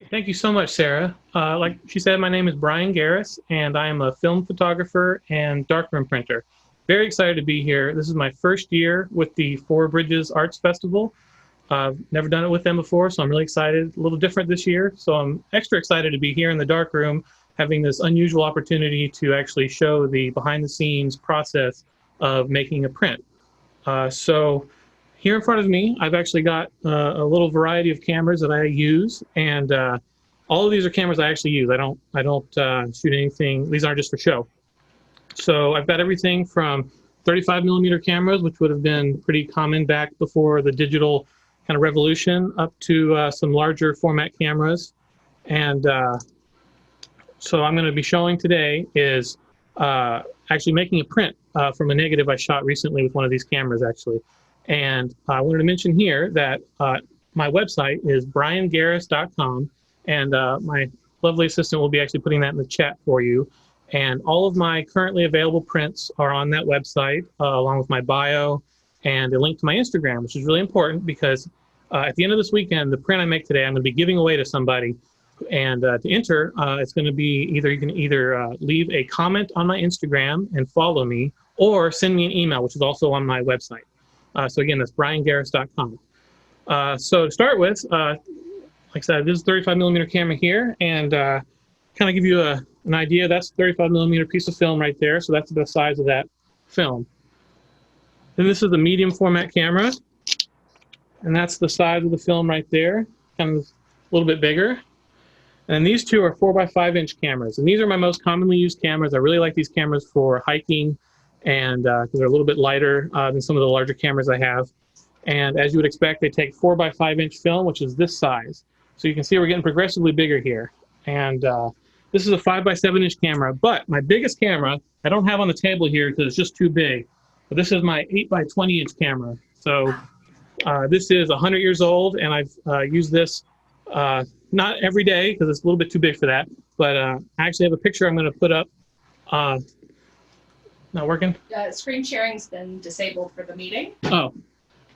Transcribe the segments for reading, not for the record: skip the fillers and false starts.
Thank you so much, Sarah. Like she said, my name is Bryan Garris, and I am a film photographer and darkroom printer. Very excited to be here. This is my first year with the Four Bridges Arts Festival. I've never done it with them before, so I'm really excited. A little different this year, so I'm extra excited to be here in the darkroom, having this unusual opportunity to actually show the behind-the-scenes process of making a print. So here in front of me, I've actually got a little variety of cameras that I use, and all of these are cameras I actually use. I don't shoot anything. These aren't just for show. So I've got everything from 35 millimeter cameras, which would have been pretty common back before the digital kind of revolution, up to some larger format cameras. And so I'm going to be showing today is actually making a print from a negative I shot recently with one of these cameras, actually. And I wanted to mention here that my website is bryangarris.com, and my lovely assistant will be actually putting that in the chat for you. And all of my currently available prints are on that website, along with my bio and a link to my Instagram, which is really important because at the end of this weekend, the print I make today, I'm going to be giving away to somebody. And to enter, it's going to be either you can either leave a comment on my Instagram and follow me, or send me an email, which is also on my website. So again, that's bryangarris.com. So to start with, like I said, this is a 35 millimeter camera here, and kind of give you an idea. That's a 35 millimeter piece of film right there. So that's the size of that film. Then this is the medium format camera, and that's the size of the film right there, kind of a little bit bigger. And these two are 4x5" cameras, and these are my most commonly used cameras. I really like these cameras for hiking, and because they're a little bit lighter than some of the larger cameras I have. And as you would expect, they take 4x5" film, which is this size. So you can see we're getting progressively bigger here. And this is a 5x7" camera, but my biggest camera I don't have on the table here because it's just too big. But this is my 8x20" camera. So this is 100 years old, and I've used this not every day because it's a little bit too big for that. But I actually have a picture I'm going to put up. Not working? Screen sharing's been disabled for the meeting. Oh,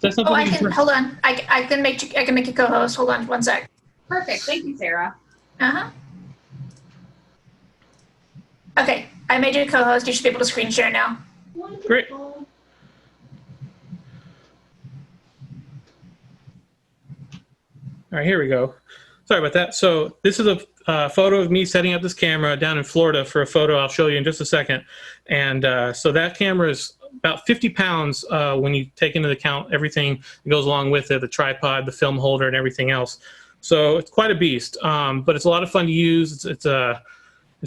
that's something. Oh, I can hold on. I can make you co-host. Hold on, one sec. Perfect. Thank you, Sarah. Okay, I made you co-host. You should be able to screen share now. Wonderful. Great. All right, here we go. Sorry about that. So this is a photo of me setting up this camera down in Florida for a photo I'll show you in just a second. And so that camera is about 50 pounds when you take into account everything that goes along with it, the tripod, the film holder, and everything else. So it's quite a beast, but it's a lot of fun to use. It's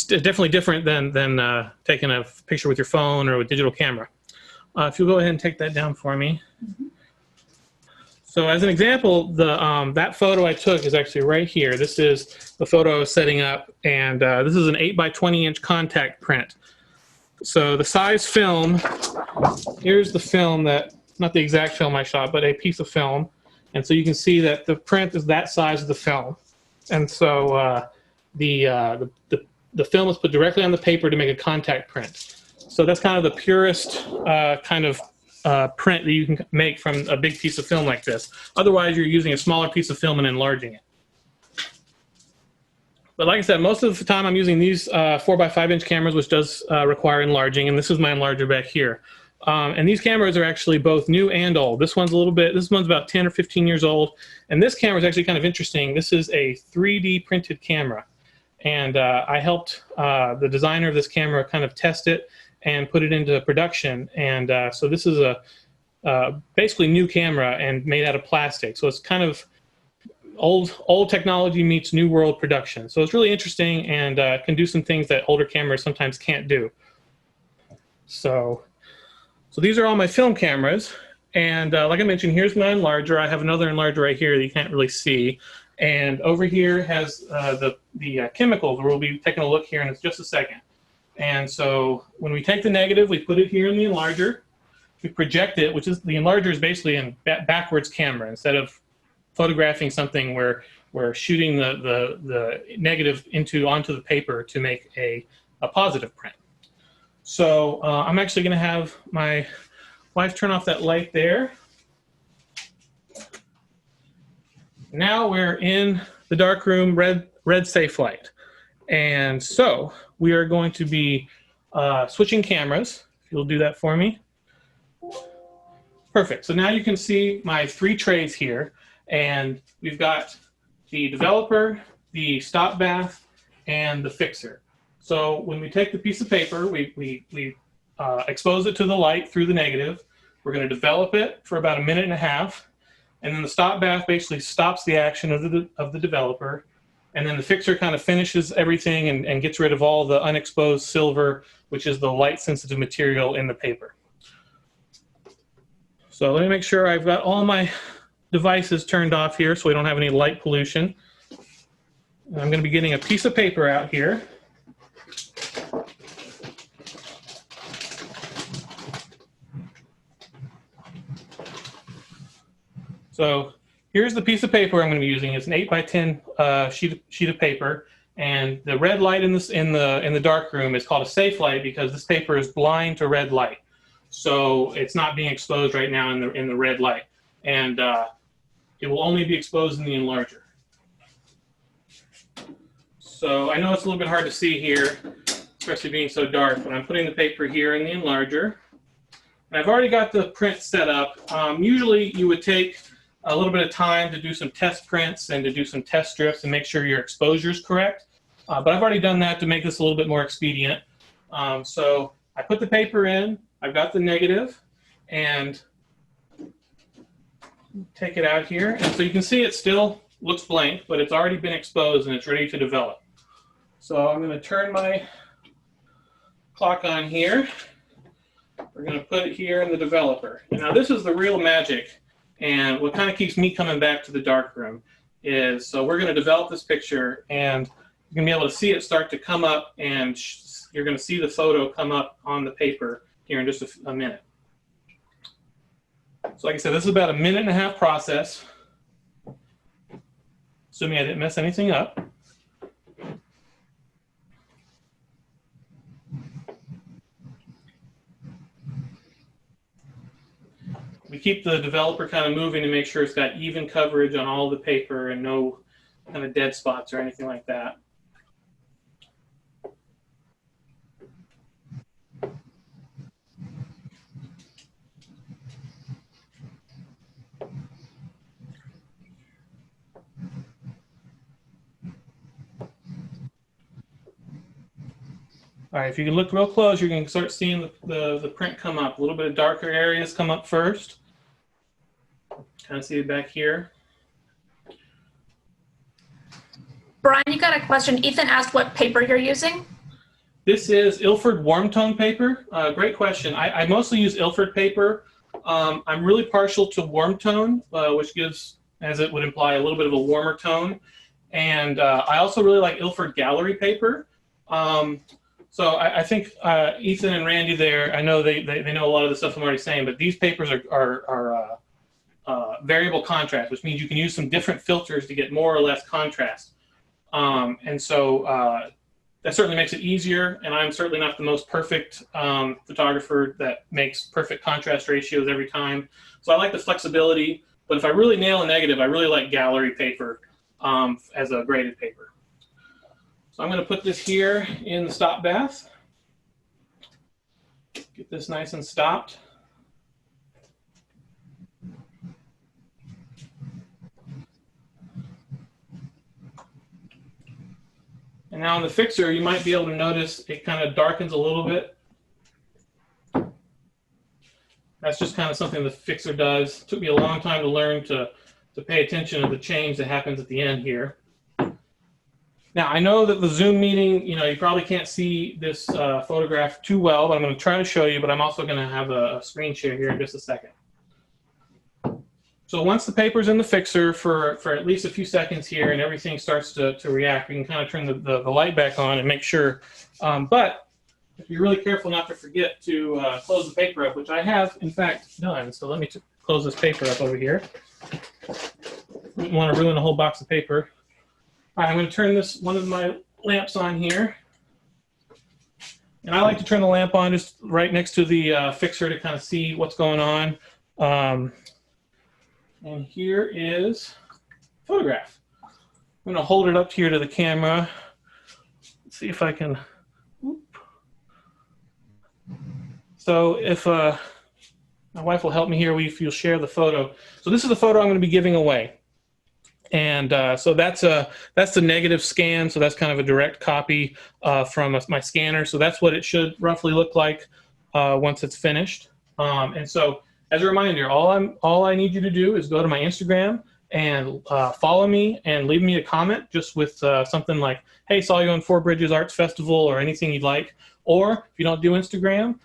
definitely different than taking a picture with your phone or a digital camera. If you'll go ahead and take that down for me. Mm-hmm. So as an example, that photo I took is actually right here. This is the photo I was setting up, and this is an 8x20" contact print. So the size film, here's the film not the exact film I shot, but a piece of film. And so you can see that the print is that size of the film. And so the film is put directly on the paper to make a contact print. So that's kind of the purest kind of print that you can make from a big piece of film like this. Otherwise, you're using a smaller piece of film and enlarging it. But like I said, most of the time I'm using these 4x5" cameras, which does require enlarging, and this is my enlarger back here. And these cameras are actually both new and old. This one's about 10 or 15 years old, and this camera is actually kind of interesting. This is a 3D printed camera, and I helped the designer of this camera kind of test it and put it into production. And so this is a basically new camera and made out of plastic. So it's kind of old technology meets new world production. So it's really interesting and can do some things that older cameras sometimes can't do. So these are all my film cameras. And like I mentioned, here's my enlarger. I have another enlarger right here that you can't really see. And over here has the chemicals. We'll be taking a look here in just a second. And so when we take the negative, we put it here in the enlarger. We project it, which is the enlarger is basically a backwards camera. Instead of photographing something, we're shooting the negative onto the paper to make a positive print. So I'm actually going to have my wife turn off that light there. Now we're in the Darkroom red safe light. And so we are going to be switching cameras. If you'll do that for me. Perfect. So now you can see my 3 trays here, and we've got the developer, the stop bath, and the fixer. So when we take the piece of paper, we expose it to the light through the negative. We're going to develop it for about 1.5 minutes, and then the stop bath basically stops the action of the developer, and then the fixer kind of finishes everything and gets rid of all the unexposed silver, which is the light-sensitive material in the paper. So let me make sure I've got all my devices turned off here so we don't have any light pollution. And I'm going to be getting a piece of paper out here. So here's the piece of paper I'm going to be using. It's an 8x10 sheet of paper, and the red light in the darkroom is called a safe light because this paper is blind to red light. So it's not being exposed right now in the red light, and it will only be exposed in the enlarger. So I know it's a little bit hard to see here, especially being so dark, but I'm putting the paper here in the enlarger. And I've already got the print set up. Usually you would take a little bit of time to do some test prints and to do some test strips and make sure your exposure is correct. But I've already done that to make this a little bit more expedient. So I put the paper in, I've got the negative, and take it out here. And so you can see it still looks blank, but it's already been exposed and it's ready to develop. So I'm going to turn my clock on here. We're going to put it here in the developer. And now this is the real magic, and what kind of keeps me coming back to the darkroom is, so we're going to develop this picture, and you're going to be able to see it start to come up, and you're going to see the photo come up on the paper here in just a minute. So like I said, this is about a 1.5 minute process, assuming I didn't mess anything up. We keep the developer kind of moving to make sure it's got even coverage on all the paper and no kind of dead spots or anything like that. All right, if you can look real close, you can start seeing the print come up. A little bit of darker areas come up first. Kind of see it back here. Brian, you got a question. Ethan asked what paper you're using. This is Ilford warm tone paper. Great question. I mostly use Ilford paper. I'm really partial to warm tone, which gives, as it would imply, a little bit of a warmer tone. And I also really like Ilford gallery paper. So I think Ethan and Randy there, I know they know a lot of the stuff I'm already saying, but these papers are variable contrast, which means you can use some different filters to get more or less contrast. And so that certainly makes it easier, and I'm certainly not the most perfect photographer that makes perfect contrast ratios every time. So I like the flexibility, but if I really nail a negative, I really like gallery paper as a graded paper. So I'm going to put this here in the stop bath. Get this nice and stopped. And now on the fixer, you might be able to notice it kind of darkens a little bit. That's just kind of something the fixer does. It took me a long time to learn to pay attention to the change that happens at the end here. Now, I know that the Zoom meeting, you probably can't see this photograph too well, but I'm going to try to show you, but I'm also going to have a screen share here in just a second. So once the paper's in the fixer for at least a few seconds here and everything starts to react, we can kind of turn the light back on and make sure. But if you're really careful not to forget to close the paper up, which I have, in fact, done. So let me close this paper up over here. Wouldn't want to ruin a whole box of paper. All right, I'm going to turn one of my lamps on here. And I like to turn the lamp on just right next to the fixer to kind of see what's going on. And here is a photograph. I'm I'm going to hold it up here to the camera. Let's see if I can. Whoop. So if my wife will help me here, if you'll share the photo. So this is the photo I'm going to be giving away. And so that's the negative scan. So that's kind of a direct copy from my scanner. So that's what it should roughly look like once it's finished. And so as a reminder, all I need you to do is go to my Instagram and follow me and leave me a comment just with something like, hey, saw you on Four Bridges Arts Festival, or anything you'd like. Or if you don't do Instagram,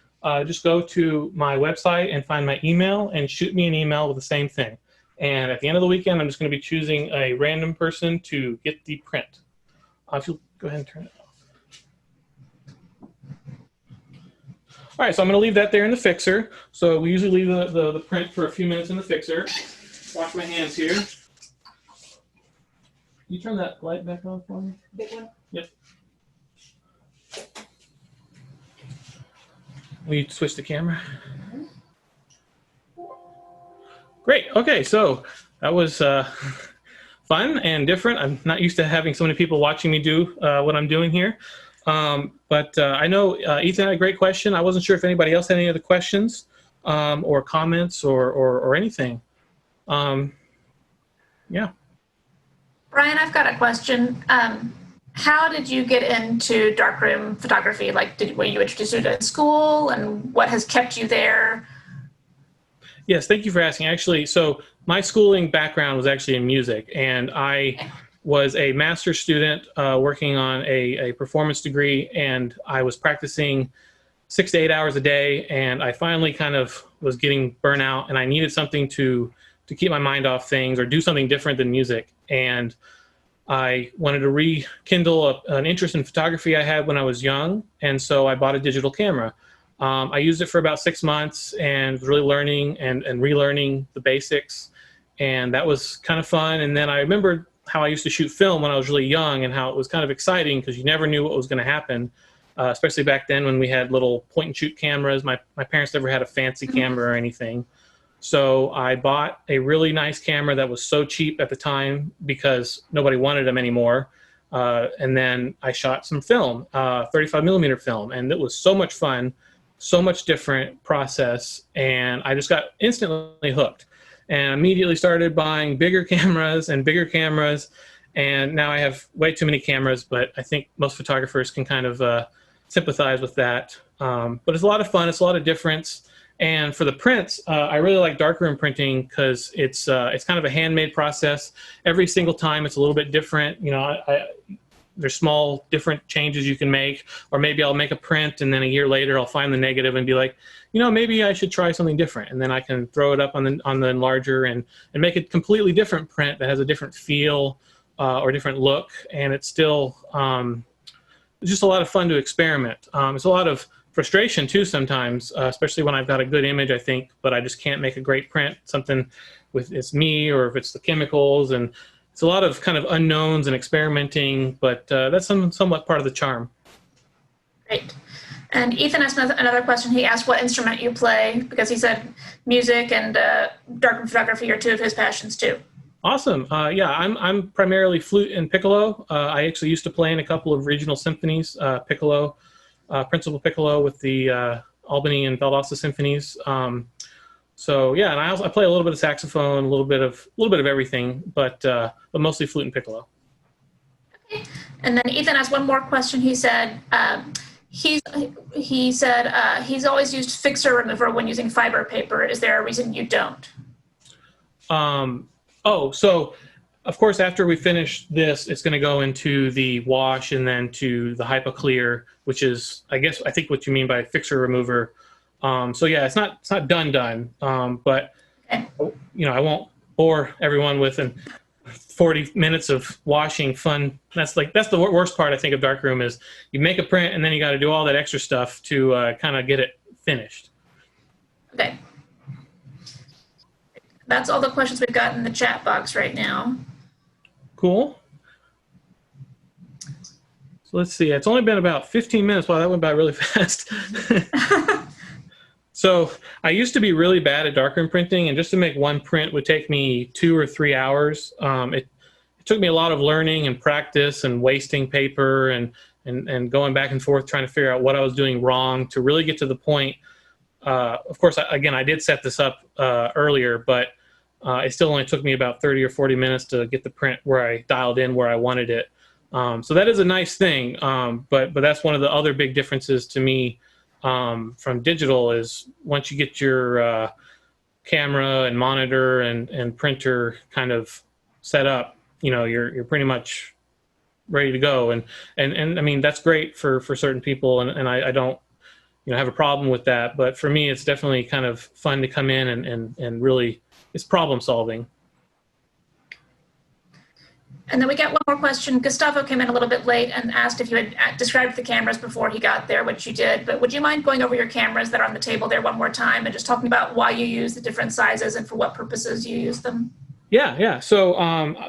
just go to my website and find my email and shoot me an email with the same thing. And at the end of the weekend, I'm just going to be choosing a random person to get the print. If you'll go ahead and turn it off. All right, so I'm going to leave that there in the fixer. So we usually leave the print for a few minutes in the fixer. Wash my hands here. Can you turn that light back on for me? Big one? Yep. Will you switch the camera? Great. Okay, so that was fun and different. I'm not used to having so many people watching me do what I'm doing here. But I know Ethan had a great question. I wasn't sure if anybody else had any other questions or comments or anything. Yeah. Bryan, I've got a question. How did you get into darkroom photography? Like, were you introduced to it at school, and what has kept you there? Yes, thank you for asking. Actually, so my schooling background was actually in music, and I was a master's student working on a performance degree, and I was practicing 6 to 8 hours a day, and I finally kind of was getting burnout, and I needed something to keep my mind off things or do something different than music. And I wanted to rekindle an interest in photography I had when I was young, and so I bought a digital camera. I used it for about 6 months and was really learning and relearning the basics, and that was kind of fun. And then I remembered how I used to shoot film when I was really young and how it was kind of exciting because you never knew what was going to happen, especially back then when we had little point-and-shoot cameras. My parents never had a fancy camera or anything. So I bought a really nice camera that was so cheap at the time because nobody wanted them anymore. And then I shot some film, 35 millimeter film, and it was so much fun, so much different process, and I just got instantly hooked and immediately started buying bigger cameras, and now I have way too many cameras, but I think most photographers can kind of sympathize with that. But it's a lot of fun, it's a lot of difference, and for the prints, I really like darkroom printing because it's kind of a handmade process. Every single time it's a little bit different. You know, there's small different changes you can make, or maybe I'll make a print and then a year later I'll find the negative and be like, you know, maybe I should try something different, and then I can throw it up on the enlarger and make a completely different print that has a different feel or different look, and it's still it's just a lot of fun to experiment. It's a lot of frustration too sometimes, especially when I've got a good image, I think, but I just can't make a great print, something with it's me or if it's the chemicals, and it's a lot of kind of unknowns and experimenting, but that's somewhat part of the charm. Great. And Ethan asked another question. He asked what instrument you play, because he said music and darkroom photography are two of his passions too. Awesome. Yeah, I'm primarily flute and piccolo. I actually used to play in a couple of regional symphonies, piccolo, principal piccolo with the Albany and Valdosta symphonies. So yeah, and I play a little bit of saxophone, a little bit of everything, but mostly flute and piccolo. Okay. And then Ethan asked one more question. He said he's always used fixer remover when using fiber paper. Is there a reason you don't? So of course, after we finish this, it's going to go into the wash and then to the hypoclear, which is, I think what you mean by fixer remover. So yeah, it's not done. But okay. You know, I won't bore everyone with 40 minutes of washing fun. That's the worst part, I think, of darkroom is you make a print and then you got to do all that extra stuff to kind of get it finished. Okay. That's all the questions we've got in the chat box right now. Cool. So let's see. It's only been about 15 minutes. Wow, that went by really fast. So I used to be really bad at darkroom printing, and just to make one print would take me 2 or 3 hours. It's took me a lot of learning and practice and wasting paper and going back and forth trying to figure out what I was doing wrong to really get to the point. Of course, I did set this up earlier, but it still only took me about 30 or 40 minutes to get the print where I dialed in where I wanted it. So that is a nice thing, but that's one of the other big differences to me from digital is once you get your camera and monitor and printer kind of set up, you're pretty much ready to go. And I mean, that's great for certain people, and I don't have a problem with that. But for me, it's definitely kind of fun to come in and really, it's problem solving. And then we got one more question. Gustavo came in a little bit late and asked if you had described the cameras before he got there, which you did. But would you mind going over your cameras that are on the table there one more time and just talking about why you use the different sizes and for what purposes you use them? Yeah. So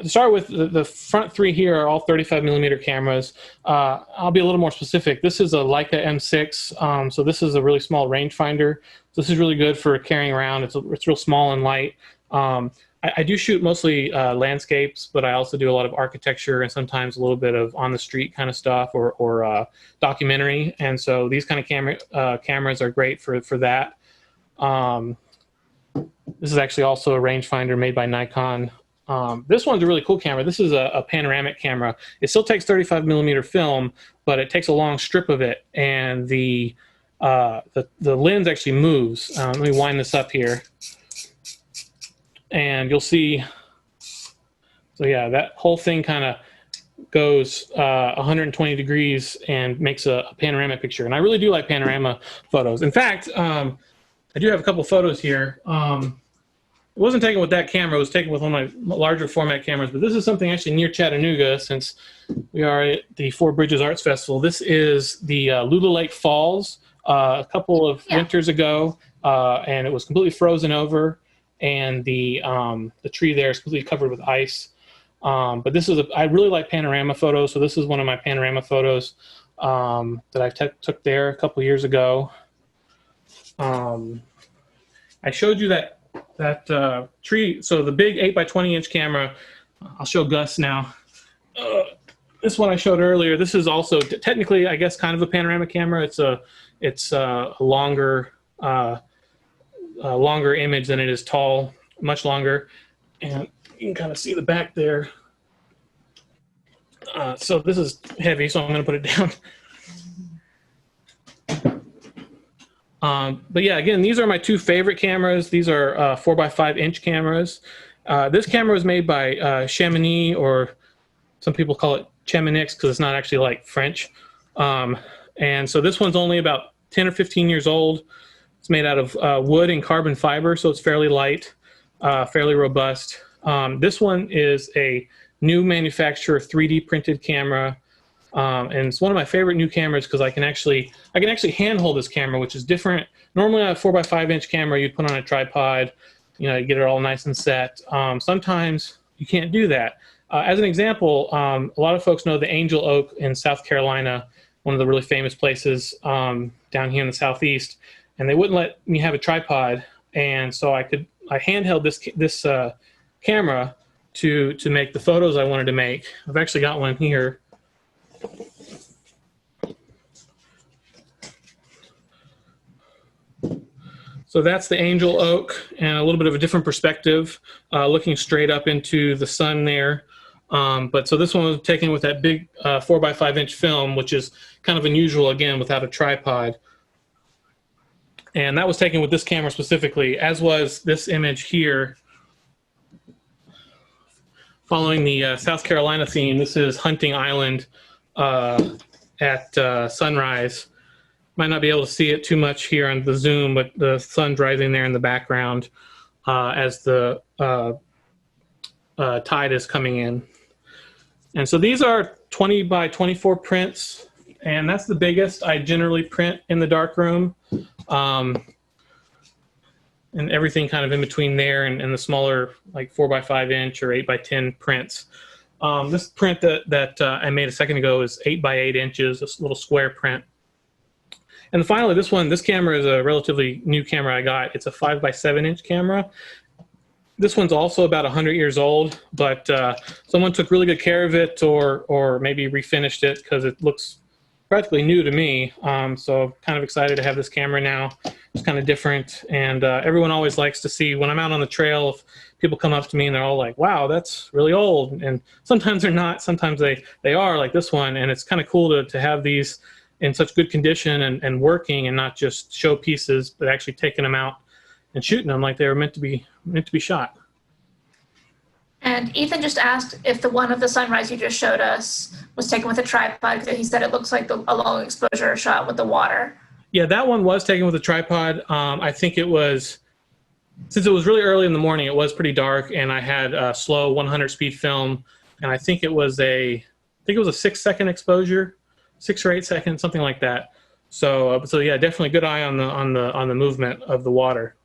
to start with, the front three here are all 35 millimeter cameras. I'll be a little more specific. This is a Leica M6. So this is a really small rangefinder. This is really good for carrying around. It's real small and light. I do shoot mostly landscapes, but I also do a lot of architecture and sometimes a little bit of on the street kind of stuff or documentary. And so these kind of cameras are great for that. This is actually also a rangefinder made by Nikon. This one's a really cool camera. This is a panoramic camera. It still takes 35 millimeter film, but it takes a long strip of it, and the lens actually moves. Let me wind this up here, and you'll see. So yeah, that whole thing kind of goes 120 degrees and makes a panoramic picture. And I really do like panorama photos. In fact, I do have a couple photos here. It wasn't taken with that camera. It was taken with one of my larger format cameras. But this is something actually near Chattanooga, since we are at the Four Bridges Arts Festival. This is the Lula Lake Falls a couple of winters ago, and it was completely frozen over, and the tree there is completely covered with ice. But this is I really like panorama photos, so this is one of my panorama photos that I took there a couple years ago. I showed you that tree. So the big 8x20 inch camera, I'll show Gus now. This one I showed earlier, this is also technically, I guess, kind of a panoramic camera. It's a longer image than it is tall, much longer. And you can kind of see the back there. So this is heavy, so I'm going to put it down. But yeah, again, these are my two favorite cameras. These are 4x5 inch cameras. This camera was made by Chamonix, or some people call it Chamonix because it's not actually like French. And so this one's only about 10 or 15 years old. It's made out of wood and carbon fiber, so it's fairly light, fairly robust. This one is a new manufacturer 3D printed camera. And it's one of my favorite new cameras because I can actually handhold this camera, which is different. Normally on a 4x5 inch camera, you'd put on a tripod, you get it all nice and set. Sometimes you can't do that. As an example, a lot of folks know the Angel Oak in South Carolina, one of the really famous places down here in the Southeast, and they wouldn't let me have a tripod. And so I handheld this camera to make the photos I wanted to make. I've actually got one here. So that's the Angel Oak, and a little bit of a different perspective, looking straight up into the sun there. But so this one was taken with that big 4x5 inch film, which is kind of unusual, again, without a tripod. And that was taken with this camera specifically, as was this image here. Following the South Carolina theme, this is Hunting Island at sunrise. Might not be able to see it too much here on the Zoom, but the sun's rising there in the background as the tide is coming in. And so these are 20 by 24 prints, and that's the biggest I generally print in the darkroom. And everything kind of in between there and the smaller, like 4x5 inch or 8x10 prints. This print that I made a second ago is 8x8 inches, this little square print. And finally, this camera is a relatively new camera I got. It's a 5x7 inch camera. This one's also about 100 years old, but someone took really good care of it, or maybe refinished it because it looks practically new to me. So kind of excited to have this camera now. It's kind of different, and everyone always likes to see when I'm out on the trail. If people come up to me and they're all like, "Wow, that's really old," and sometimes they're not. Sometimes they are, like this one, and it's kind of cool to have these in such good condition and working, and not just show pieces, but actually taking them out and shooting them like they were meant to be shot. And Ethan just asked if the one of the sunrise you just showed us was taken with a tripod, because he said it looks like a long exposure shot with the water. Yeah, that one was taken with a tripod. I think it was, since it was really early in the morning, it was pretty dark, and I had a slow 100 speed film, and I think it was a 6-second exposure, 6 or 8 seconds, something like that. So yeah, definitely good eye on the movement of the water.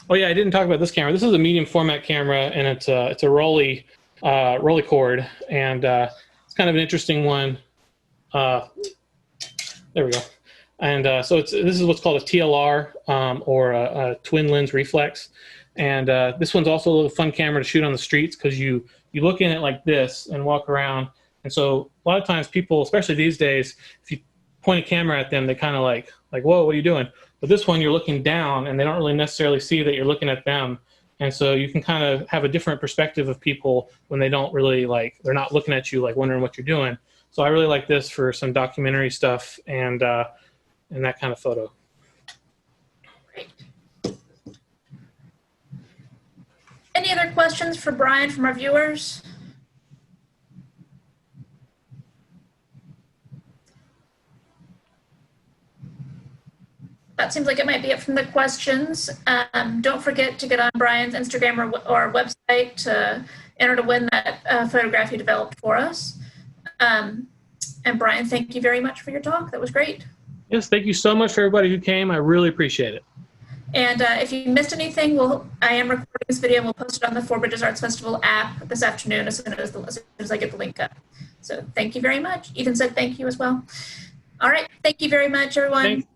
Oh yeah, I didn't talk about this camera. This is a medium format camera, and it's a Rolly cord, and it's kind of an interesting one. There we go. And so this is what's called a TLR, or a twin lens reflex. And this one's also a little fun camera to shoot on the streets, because you look in it like this and walk around. And so a lot of times people, especially these days, if you point a camera at them, they kind of like, whoa, what are you doing? But this one, you're looking down, and they don't really necessarily see that you're looking at them. And so you can kind of have a different perspective of people when they don't really they're not looking at you, wondering what you're doing. So I really like this for some documentary stuff and that kind of photo. Great. Any other questions for Bryan from our viewers? That seems like it might be it from the questions. Don't forget to get on Bryan's Instagram or website to enter to win that photograph you developed for us. And Bryan, thank you very much for your talk. That was great. Yes, thank you so much for everybody who came. I really appreciate it. And if you missed anything, I am recording this video, and we'll post it on the Four Bridges Arts Festival app this afternoon as soon as I get the link up. So thank you very much. Ethan said thank you as well. All right. Thank you very much, everyone. Thanks.